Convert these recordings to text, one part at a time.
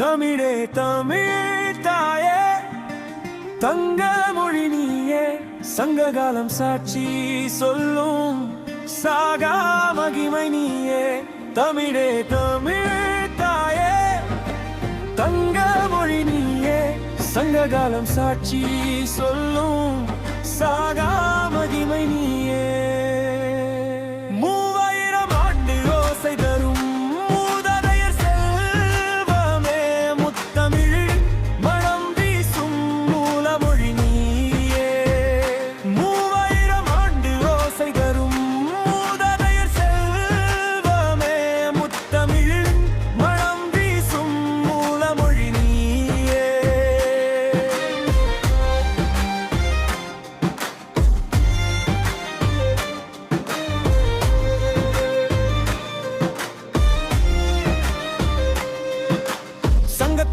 தமிழே தமிழ் தாயே தங்க மொழி நீயே சங்ககாலம் சாட்சி சொல்லும் சாகா மகிமை நீயே தமிழே தமிழ் தாயே தங்க மொழி நீயே சங்ககாலம் சாட்சி சொல்லும் சாகா மகிமை நீயே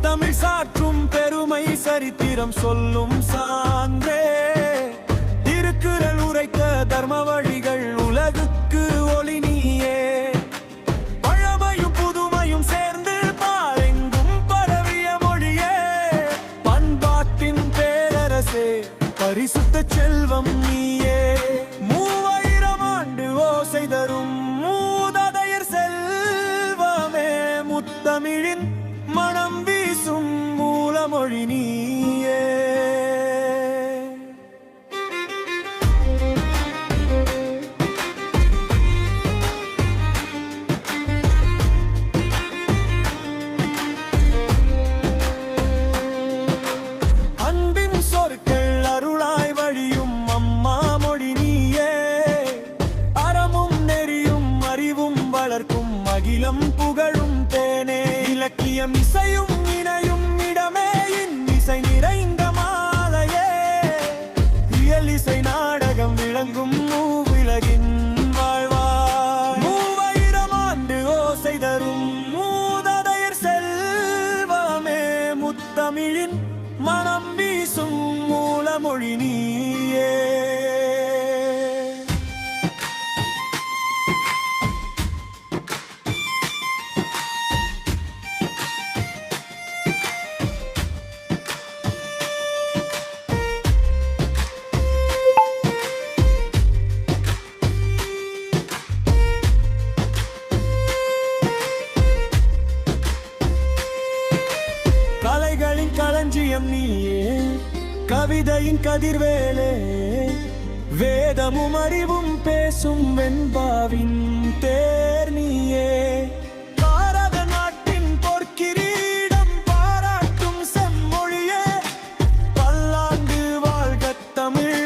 தமிழ் சாற்றும் பெருமை சரித்திரம் சொல்லும் சான்றே திருக்குறள் உரைத்த தர்ம வழிகள் உலகுக்கு ஒளி நீயே பழமையும் புதுமையும் சேர்ந்து பாரெங்கும் பரவிய மொழியே பண்பாட்டின் பேரரசே பரிசுத்த செல்வம் நீயே 3000 ஆண்டு ஓசை தரும் மூதாதையர் செல்வமே முத்தமிழின் மனம் வீசும் மூலமொழி நீயே அன்பின் சொற்கள் அருளாய் வழியும் அம்மா மொழி நீயே அறமும் நெறியும் அறிவும் வளர்க்கும் அகிலம் புகழும் தேனே இலக்கியம் இசையும் இணையும் இடமே இன்னிசை நிறைந்த மாலையே இயல் இசை நாடகம் விளங்கும் மூவிலகின் வாழ்வாய் 3000 ஆண்டு ஓசை தரும் மூதாதையர் செல்வமே முத்தமிழின் மனம் வீசும் மூலமொழி நீயே கலைகளின் களஞ்சியம் நீயே கவிதையின் கதிர்வேலே வேதமும் அறிவும் பேசும் வெண்பாவின் தேர் நீயே பாரத நாட்டின் பொற்கிரீடம் பாராட்டும் செம்மொழியே பல்லாண்டு வாழ்க தமிழ்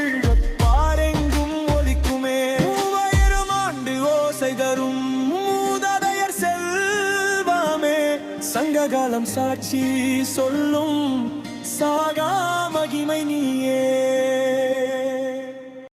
பாரெங்கும் ஒலிக்குமே 3000 ஆண்டு ஓசை தரும் மூதாதையர் செல்வமே சங்ககாலம் சாட்சி சொல்லும் சாகா மகிமை நீயே